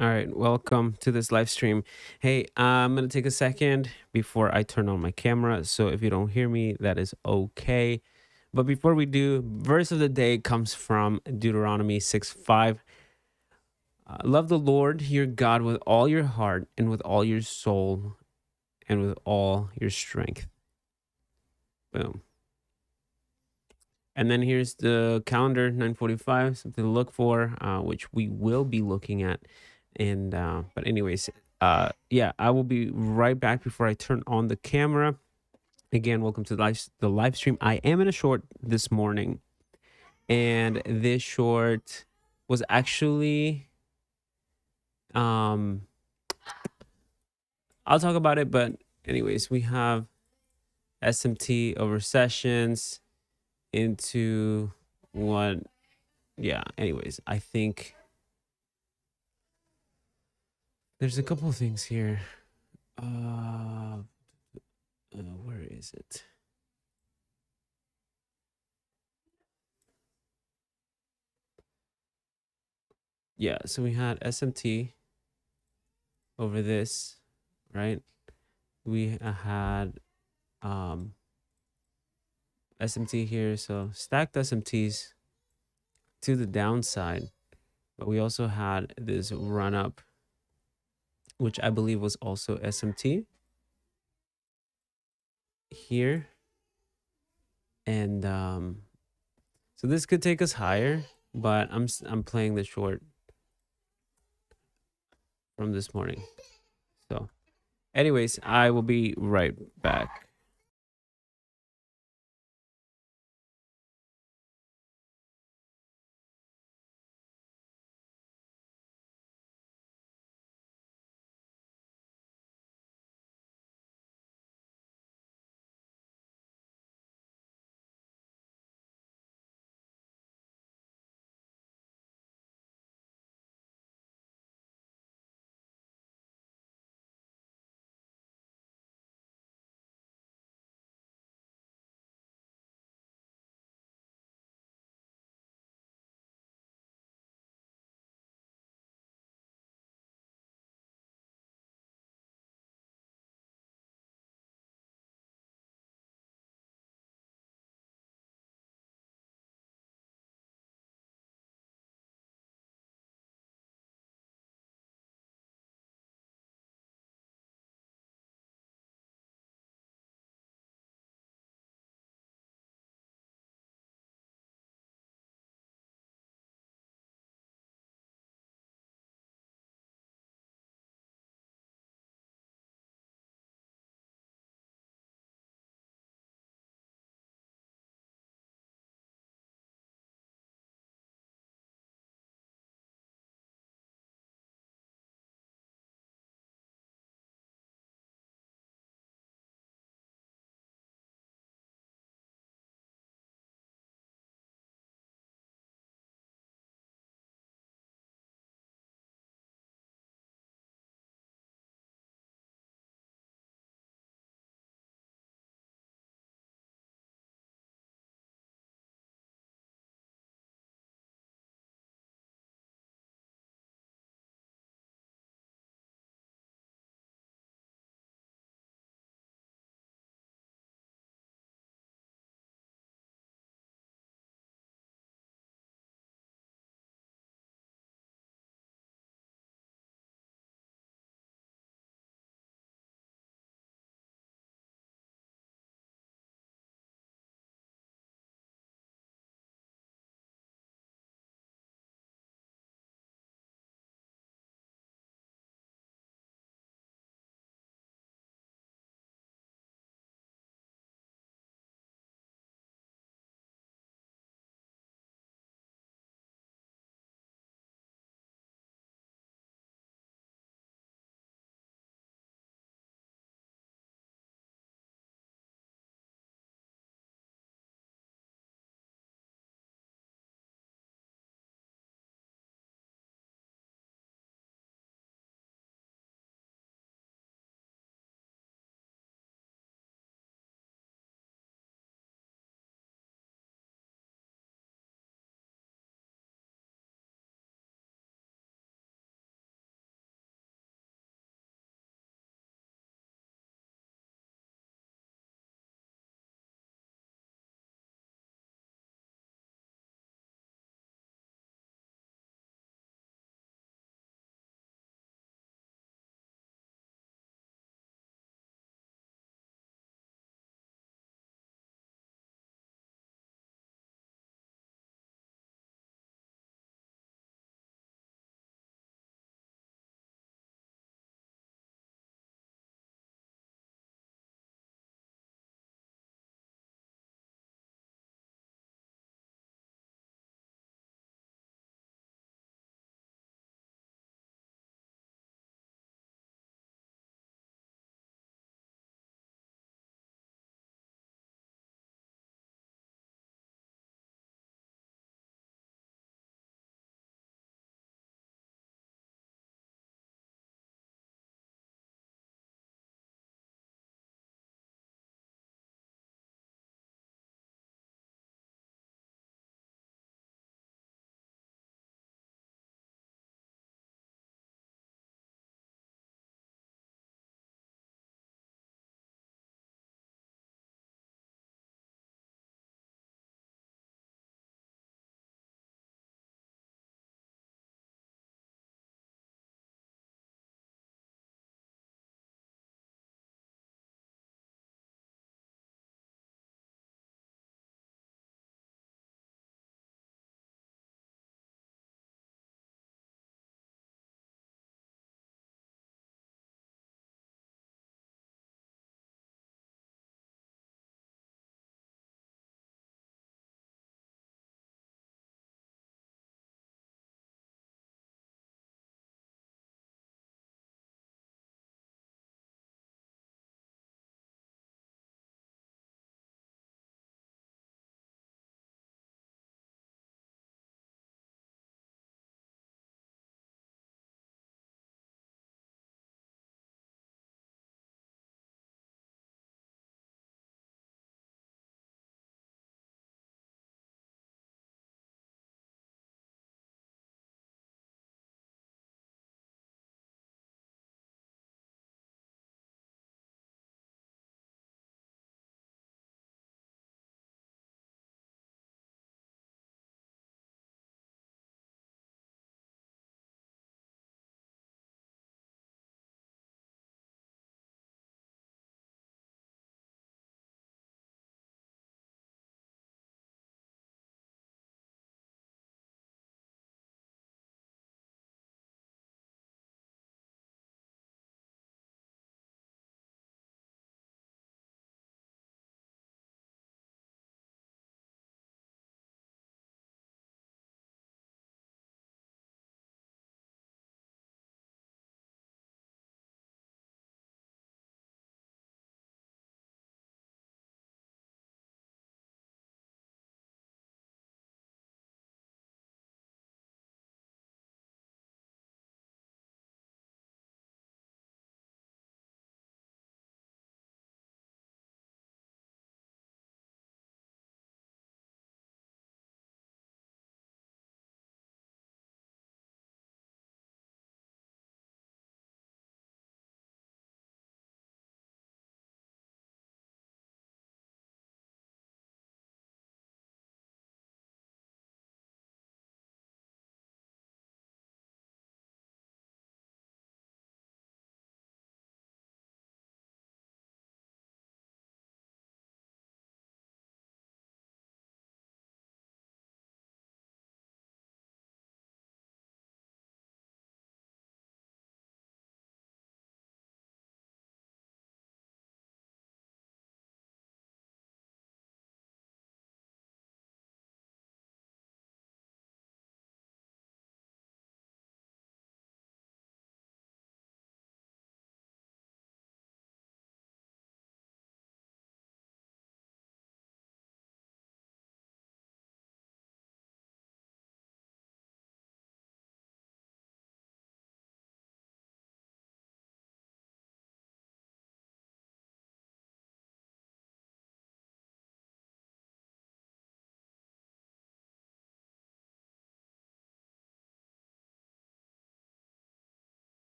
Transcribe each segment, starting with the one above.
All right, welcome to this live stream. Hey, I'm going to take a second before I turn on my camera. So if you don't hear me, that is okay. But before we do, verse of the day comes from Deuteronomy 6:5. Love the Lord your God with all your heart and with all your soul and with all your strength. Boom. And then here's the calendar, 9:45, something to look for, which we will be looking at. And but anyways, yeah, I will be right back before I turn on the camera. Again, welcome to the live stream. I am in a short this morning, and this short was actually I'll talk about it, but anyways, we have SMT over sessions into what, yeah, anyways, I think there's a couple of things here. Where is it? Yeah, so we had SMT over this, right? We had SMT here, so stacked SMTs to the downside, but we also had this run up, which I believe was also SMT here. And so this could take us higher, but I'm playing the short from this morning. So anyways, I will be right back.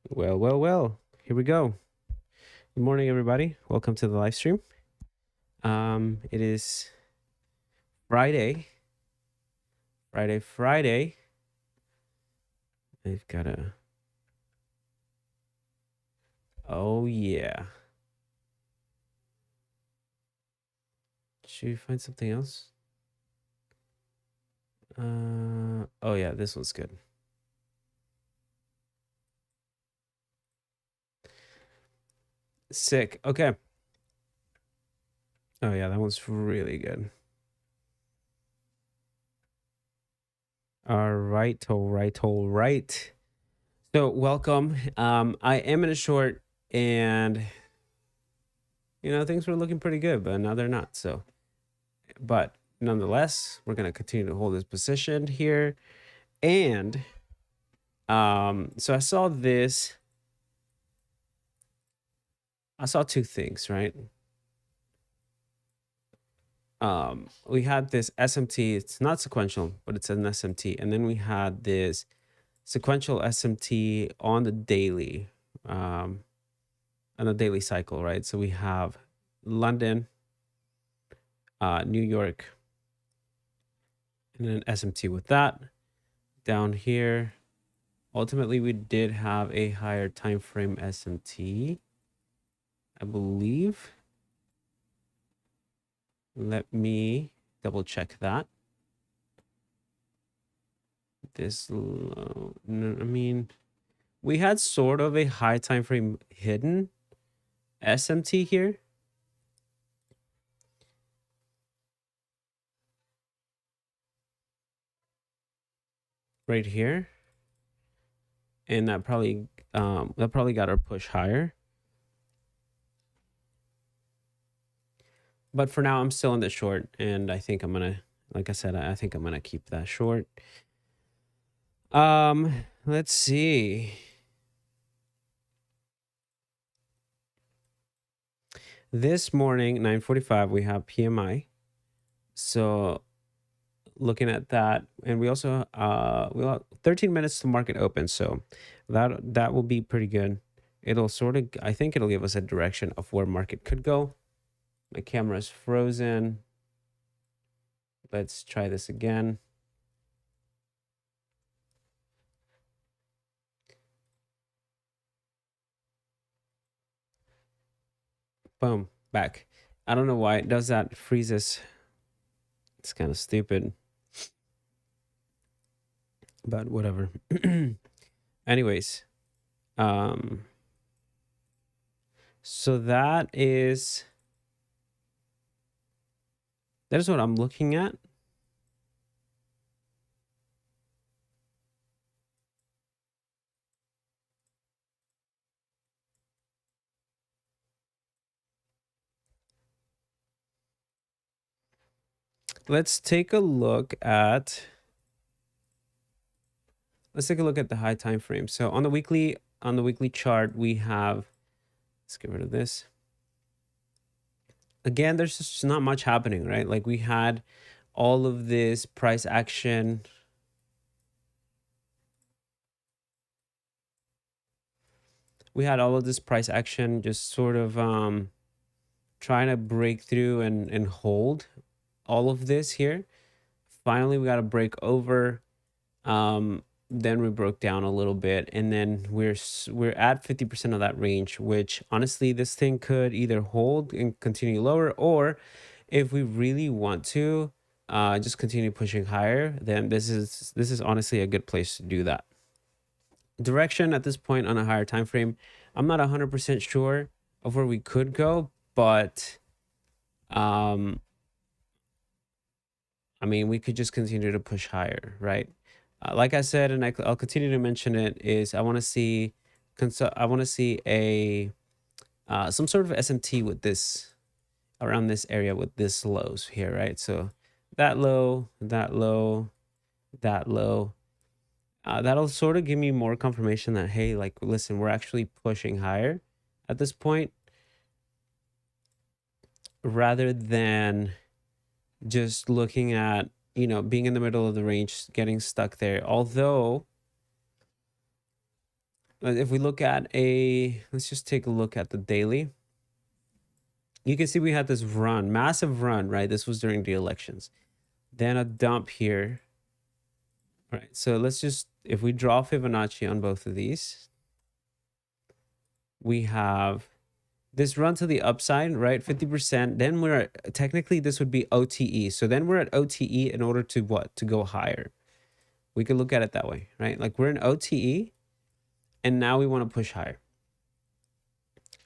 Well. Here we go. Good morning, everybody. Welcome to the live stream. It is Friday. I've got a. Oh yeah. Should we find something else? Oh yeah, this one's good. Sick. Okay. Oh yeah, that one's really good. All right. So welcome. I am in a short, and things were looking pretty good, but now they're not. So, but nonetheless, we're gonna continue to hold this position here, and so I saw this. I saw two things, right? We had this SMT. It's not sequential, but it's an SMT, and then we had this sequential SMT on the daily, on a daily cycle, right? So we have London, New York, and an SMT with that. Down here, ultimately, we did have a higher time frame SMT, I believe. Let me double check that. This low, no, I mean, we had sort of a high time frame hidden SMT here. Right here. And that probably got our push higher. But for now, I'm still in the short, and I think I'm gonna, like I said, I think I'm gonna keep that short. Let's see. This morning, 9:45, we have PMI. So looking at that, and we also we have 13 minutes to market open, so that will be pretty good. It'll I think it'll give us a direction of where market could go. My camera is frozen. Let's try this again. Boom, back. I don't know why it does that. Freezes. It's kind of stupid, but whatever. Anyways, so that is what I'm looking at. Let's take a look at the high time frame. So on the weekly chart, we have, let's get rid of this. Again, there's just not much happening, right? Like we had all of this price action. We had all of this price action just sort of trying to break through and hold all of this here. Finally, we got to break over. Then we broke down a little bit, and then we're at 50% of that range, which honestly, this thing could either hold and continue lower, or if we really want to just continue pushing higher, then this is honestly a good place to do that. Direction at this point on a higher time frame, I'm not 100% sure of where we could go, but I mean, we could just continue to push higher, right? Like I said, and I'll continue to mention it, is I want to see a some sort of SMT with this, around this area with this lows here, right? So that low, that low, that low. That'll sort of give me more confirmation that, hey, like, listen, we're actually pushing higher at this point, rather than just looking at, being in the middle of the range, getting stuck there. Although if we look at let's just take a look at the daily. You can see we had this run, massive run, right? This was during the elections. Then a dump here. All right, so let's just, if we draw Fibonacci on both of these, we have this run to the upside, right? 50%. Then we're at, technically this would be OTE. So then we're at OTE in order to what? To go higher. We could look at it that way, right? Like we're in OTE and now we want to push higher.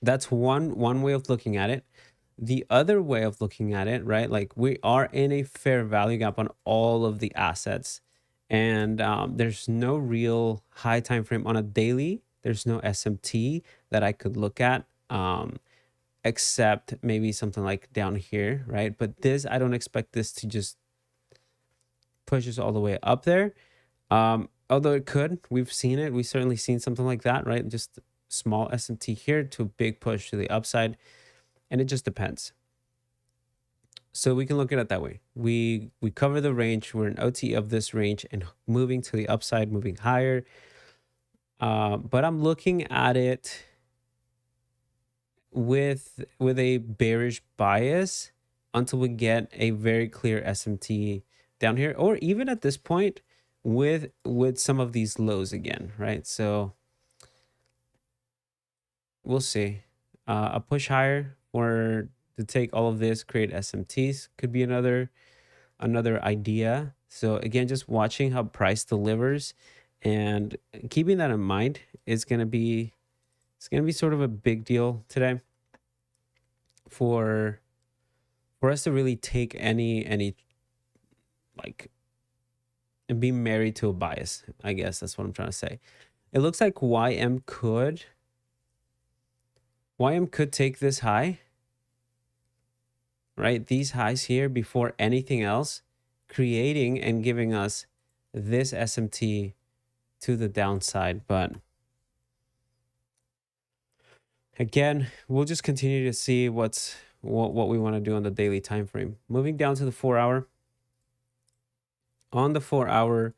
That's one way of looking at it. The other way of looking at it, right? Like we are in a fair value gap on all of the assets, and there's no real high time frame on a daily. There's no SMT that I could look at, except maybe something like down here, right? But this, I don't expect this to just push us all the way up there. Although it could, we've seen it. We've certainly seen something like that, right? Just small SMT here to a big push to the upside. And it just depends. So we can look at it that way. We cover the range. We're an OT of this range and moving to the upside, moving higher. But I'm looking at it with a bearish bias until we get a very clear SMT down here, or even at this point with some of these lows again, right? So we'll see. A push higher or to take all of this, create SMTs could be another idea. So again, just watching how price delivers and keeping that in mind is going to be, it's going to be sort of a big deal today for us to really take any like and be married to a bias. I guess that's what I'm trying to say. It looks like YM could take this high, right? These highs here before anything else, creating and giving us this SMT to the downside. But again, we'll just continue to see what we want to do on the daily time frame. Moving down to the 4 hour. On the 4 hour,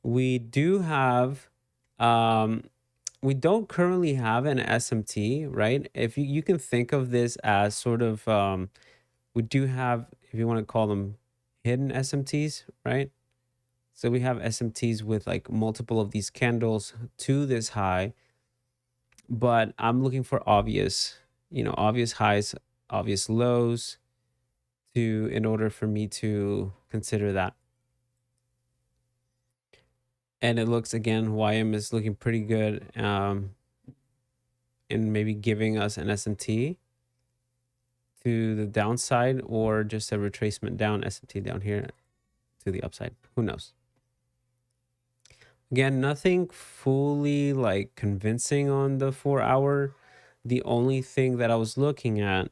we do have we don't currently have an SMT, right? If you can think of this as sort of we do have, if you want to call them hidden SMTs, right? So we have SMTs with like multiple of these candles to this high, but I'm looking for obvious, obvious highs, obvious lows in order for me to consider that. And it looks, again, YM is looking pretty good in maybe giving us an SMT to the downside or just a retracement down, SMT down here to the upside. Who knows? Again, nothing fully like convincing on the 4 hour. The only thing that I was looking at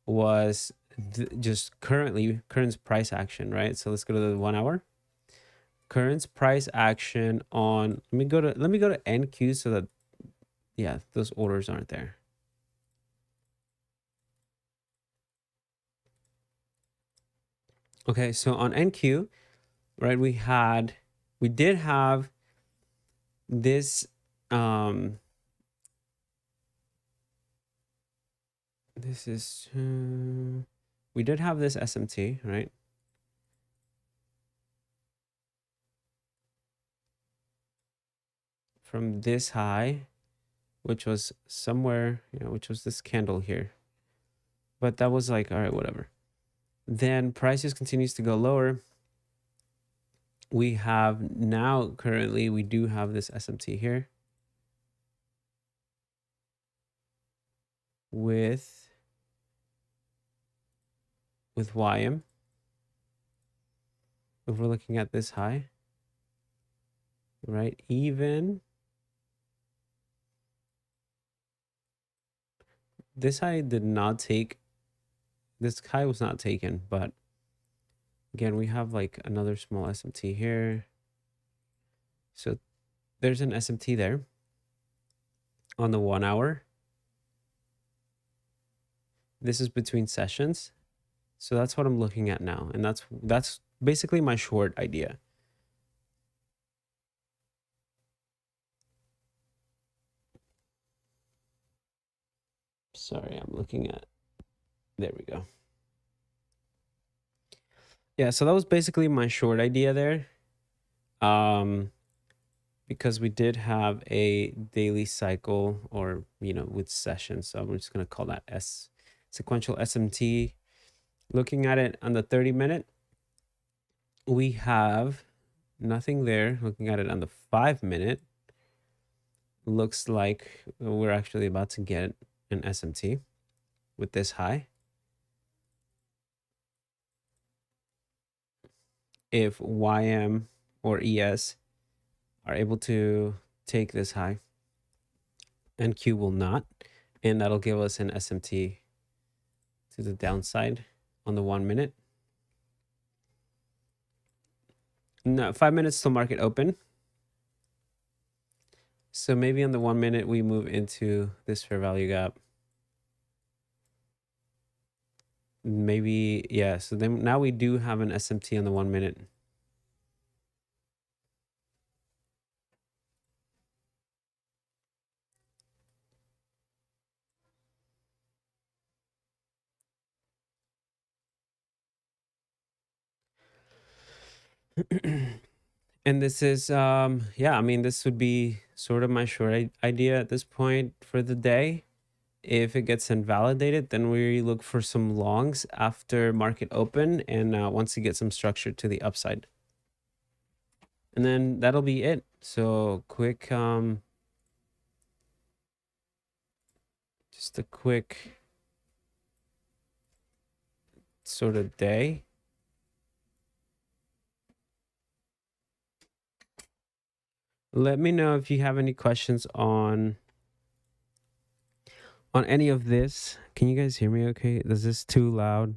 was just current price action, right? So let's go to the 1 hour. Current price action on, let me go to NQ so that, yeah, those orders aren't there. Okay, so on NQ, right, we did have this we did have this SMT, right? From this high, which was somewhere, which was this candle here. But that was like, all right, whatever. Then prices continues to go lower. We have now, currently, we do have this SMT here with YM. If we're looking at this high, right, even this high did not take, this high was not taken, but again, we have like another small SMT here. So there's an SMT there on the 1 hour. This is between sessions. So that's what I'm looking at now. And that's basically my short idea. Sorry, I'm looking at, there we go. Yeah, so that was basically my short idea there. Because we did have a daily cycle, or with sessions, so I'm just going to call that sequential SMT. Looking at it on the 30-minute, we have nothing there. Looking at it on the 5-minute, looks like we're actually about to get an SMT with this high. If YM or ES are able to take this high, and Q will not, and that'll give us an SMT to the downside on the 1-minute. No, 5 minutes till market open. So maybe on the 1-minute we move into this fair value gap. Maybe, yeah. So then now we do have an SMT on the 1-minute. And this is, yeah, I mean, this would be sort of my short idea at this point for the day. If it gets invalidated, then we look for some longs after market open, and once you get some structure to the upside. And then that'll be it. So quick, just a quick sort of day. Let me know if you have any questions on any of this. Can you guys hear me okay? Is this too loud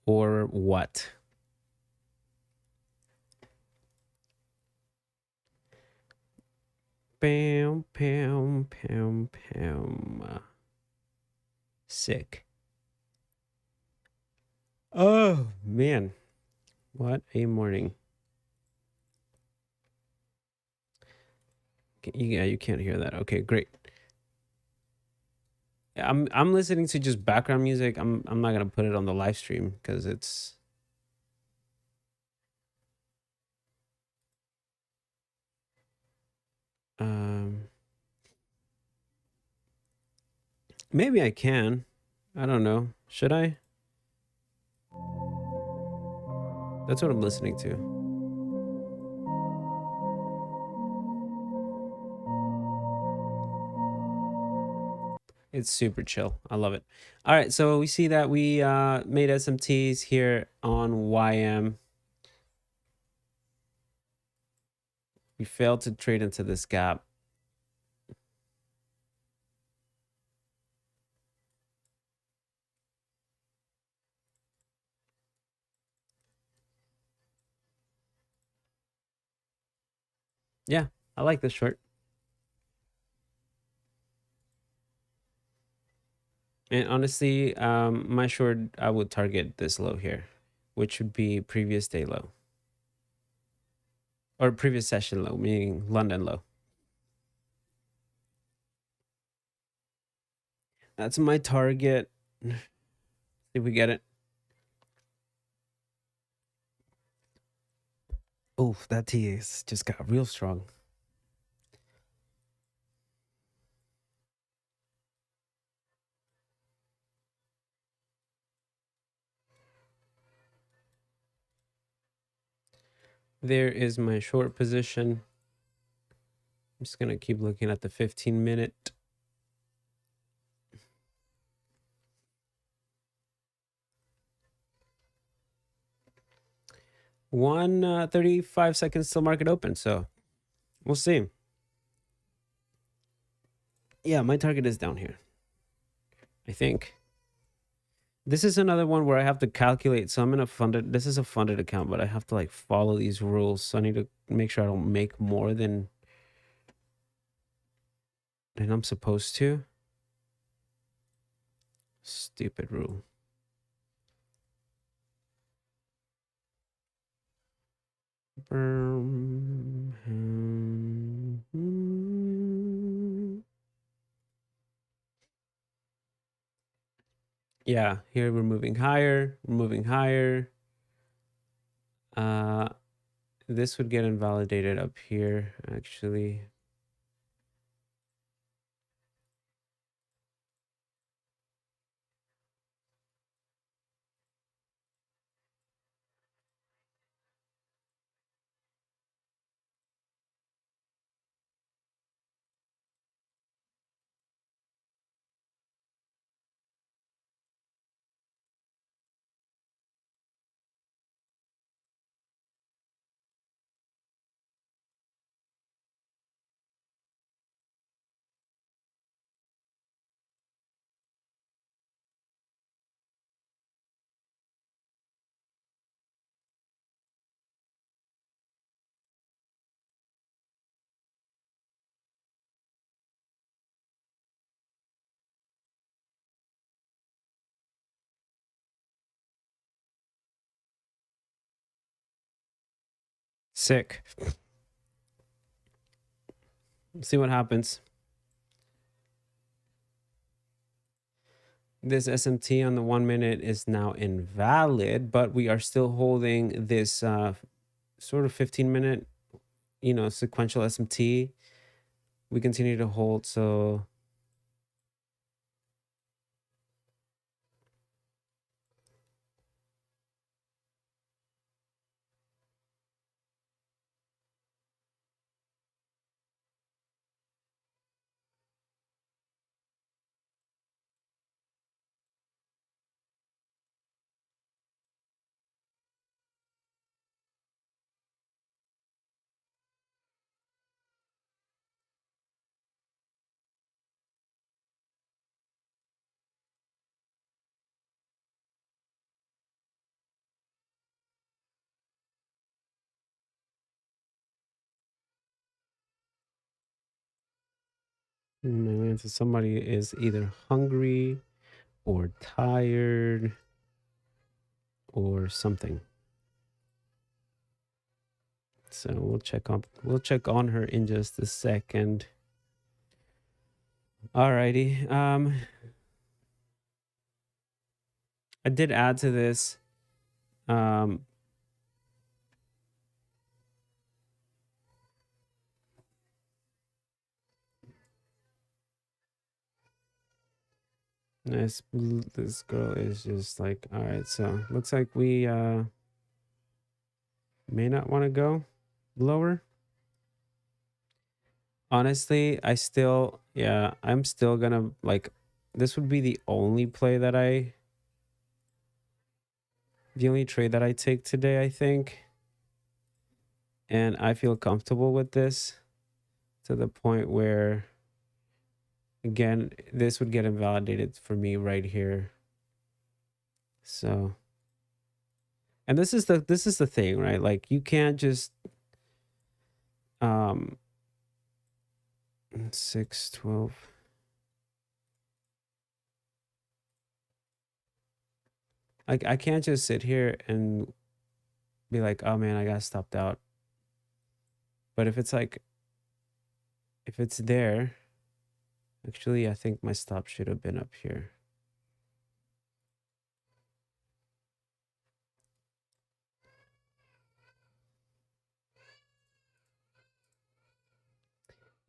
or what? Bam, pam, pam, pam. Sick. Oh, man. What a morning. Yeah, you can't hear that. Okay, great. I'm listening to just background music. I'm not gonna put it on the live stream because it's maybe I can. I don't know. Should I? That's what I'm listening to. It's super chill. I love it. All right, so we see that we made SMTs here on YM. We failed to trade into this gap. Yeah, I like this short. And honestly, my short, I would target this low here, which would be previous day low. Or previous session low, meaning London low. That's my target. See if we get it. Oh, that TA's just got real strong. There is my short position. I'm just going to keep looking at the 15-minute. One 35 seconds till market open, so we'll see. Yeah, my target is down here, I think. This is another one where I have to calculate. So I'm in a funded, this is a funded account, but I have to like follow these rules. So I need to make sure I don't make more than I'm supposed to. Stupid rule. Yeah, here we're moving higher, we're moving higher. Uh, this would get invalidated up here, actually. Sick. See what happens. This SMT on the 1 minute is now invalid, but we are still holding this sort of 15-minute, sequential SMT. We continue to hold, so my answer, somebody is either hungry or tired or something. So we'll check on her in just a second. Alrighty. I did add to this. Nice. This girl is just like, all right, so looks like we may not want to go lower. Honestly, I'm still gonna like, this would be the only trade that I take today, I think. And I feel comfortable with this to the point where, again, this would get invalidated for me right here. So, and this is the thing, right? Like, you can't just 612. Like, I can't just sit here and be like, oh man, I got stopped out. But if it's there, actually, I think my stop should have been up here.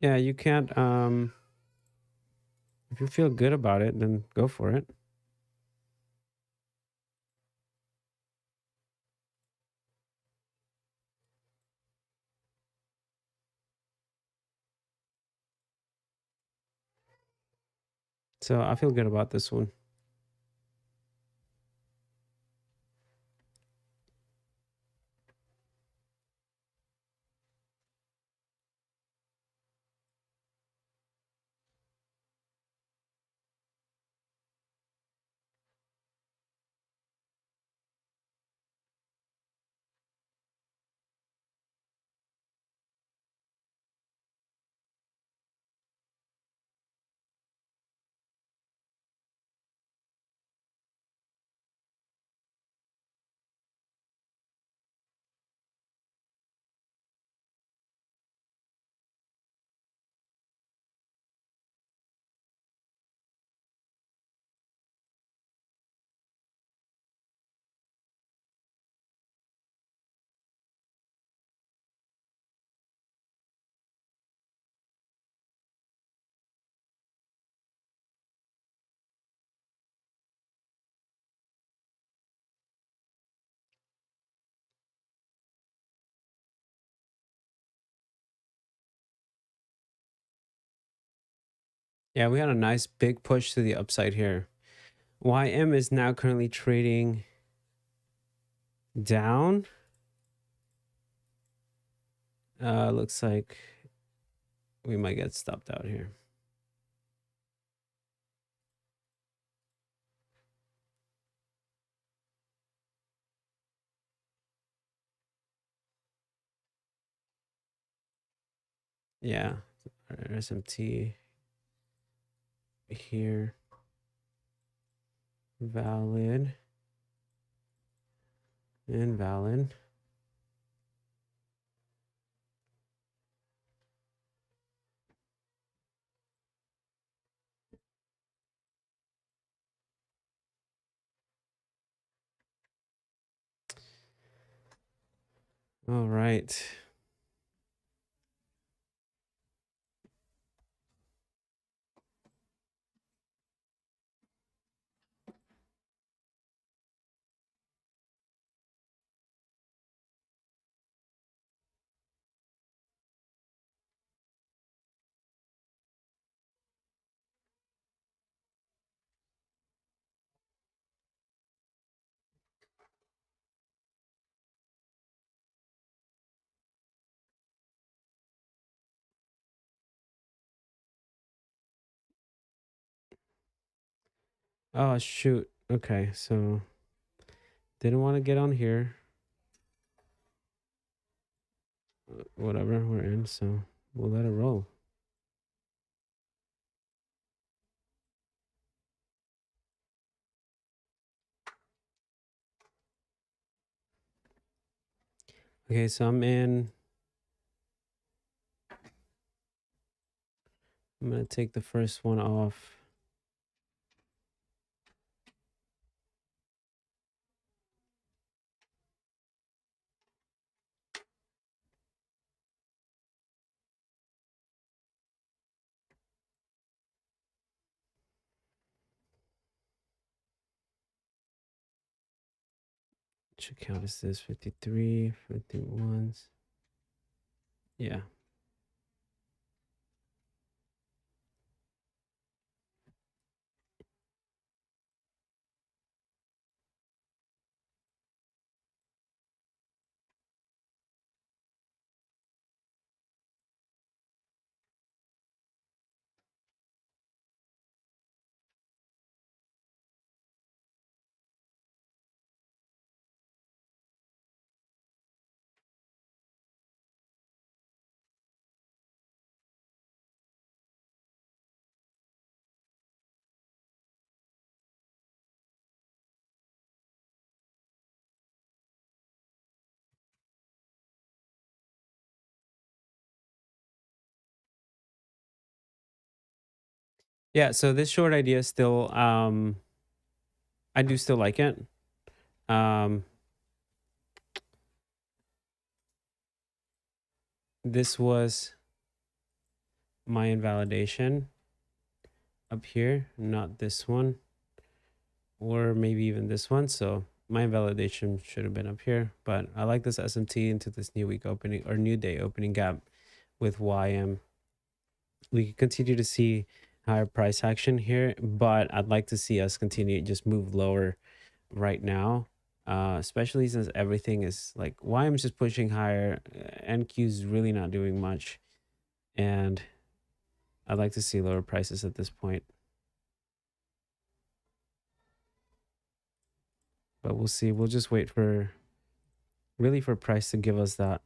Yeah, you can't, if you feel good about it, then go for it. So I feel good about this one. Yeah, we had a nice big push to the upside here. YM is now currently trading down. Looks like we might get stopped out here. Yeah, our SMT here, valid, invalid. All right. Oh, shoot. Okay, so didn't want to get on here. Whatever, we're in, so we'll let it roll. Okay, so I'm in. I'm going to take the first one off. Which account is this? 53, 51s. Yeah. Yeah, so this short idea still, I do still like it. This was my invalidation up here, not this one, or maybe even this one. So my invalidation should have been up here, but I like this SMT into this new week opening or new day opening gap with YM. We can continue to see higher price action here, but I'd like to see us continue just move lower right now, especially since everything is like YM's just pushing higher, NQ's really not doing much, and I'd like to see lower prices at this point. But we'll see. We'll just wait for really for price to give us that.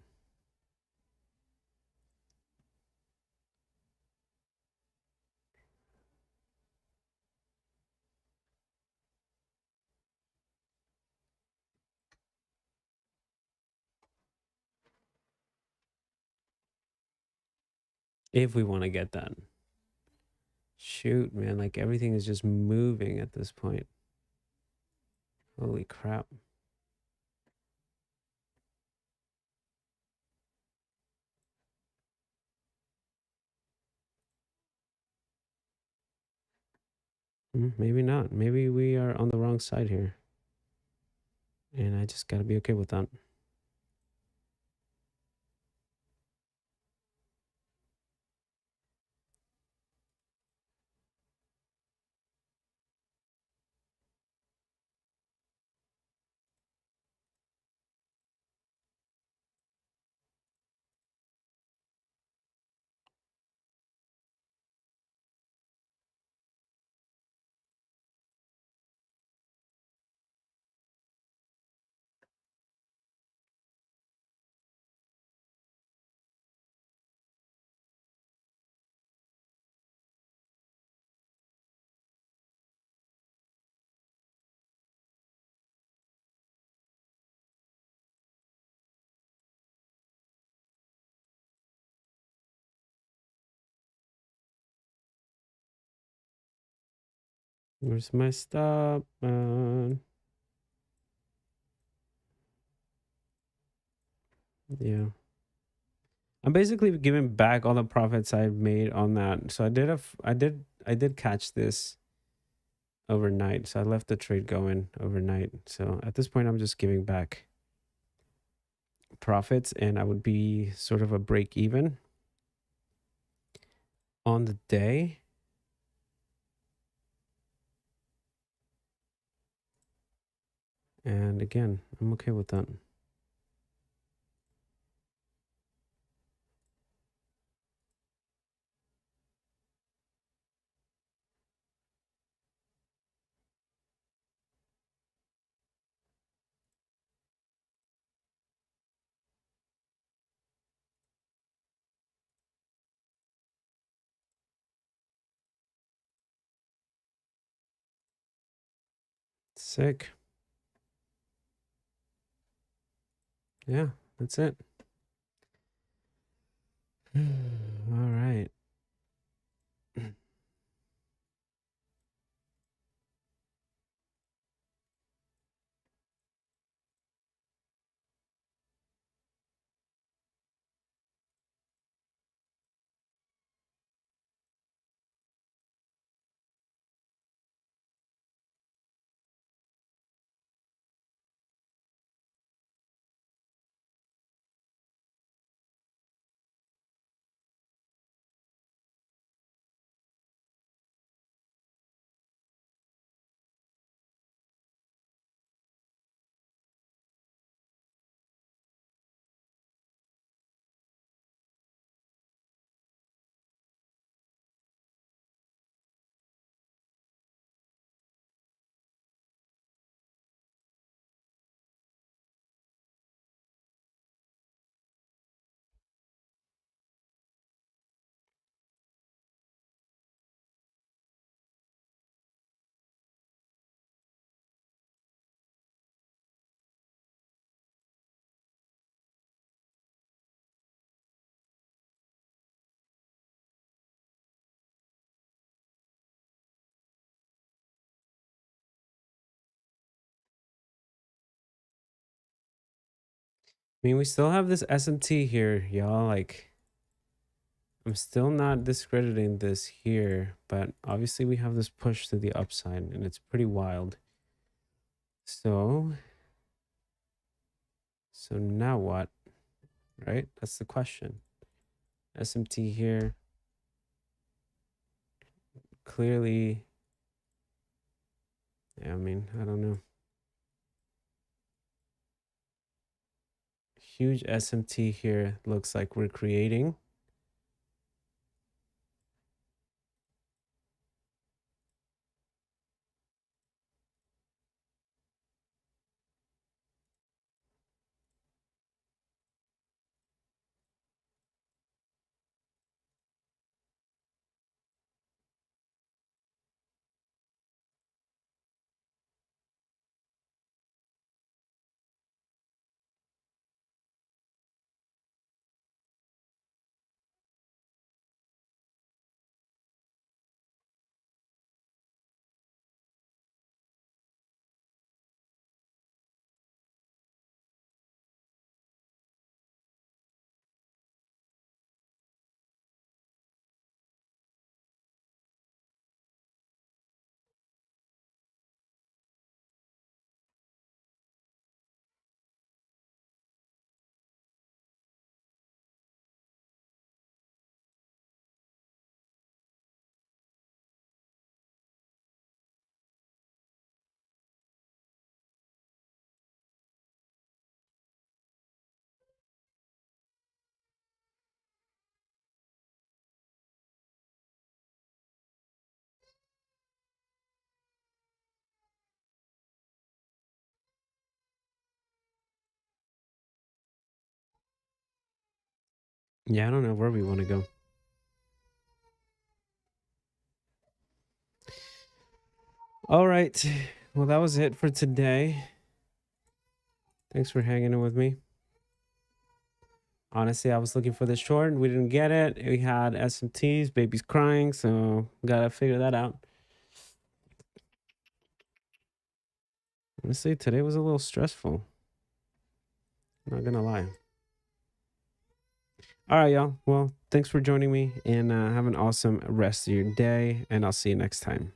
If we want to get that. Shoot, man, like everything is just moving at this point. Holy crap. Maybe not. Maybe we are on the wrong side here. And I just got to be okay with that. Where's my stop? Yeah. I'm basically giving back all the profits I made on that. So I did catch this overnight. So I left the trade going overnight. So at this point I'm just giving back profits, and I would be sort of a break even on the day. And again, I'm okay with that. Sick. Yeah, that's it. All right. I mean, we still have this SMT here, y'all. Like, I'm still not discrediting this here, but obviously we have this push to the upside, and it's pretty wild. So now what? Right? That's the question. SMT here. Clearly, yeah, I mean, I don't know. Huge SMT here. Looks like we're creating. Yeah, I don't know where we want to go. All right. Well, that was it for today. Thanks for hanging in with me. Honestly, I was looking for the short. We didn't get it. We had SMTs, babies crying, so gotta figure that out. Honestly, today was a little stressful. Not gonna lie. All right, y'all. Well, thanks for joining me, and have an awesome rest of your day, and I'll see you next time.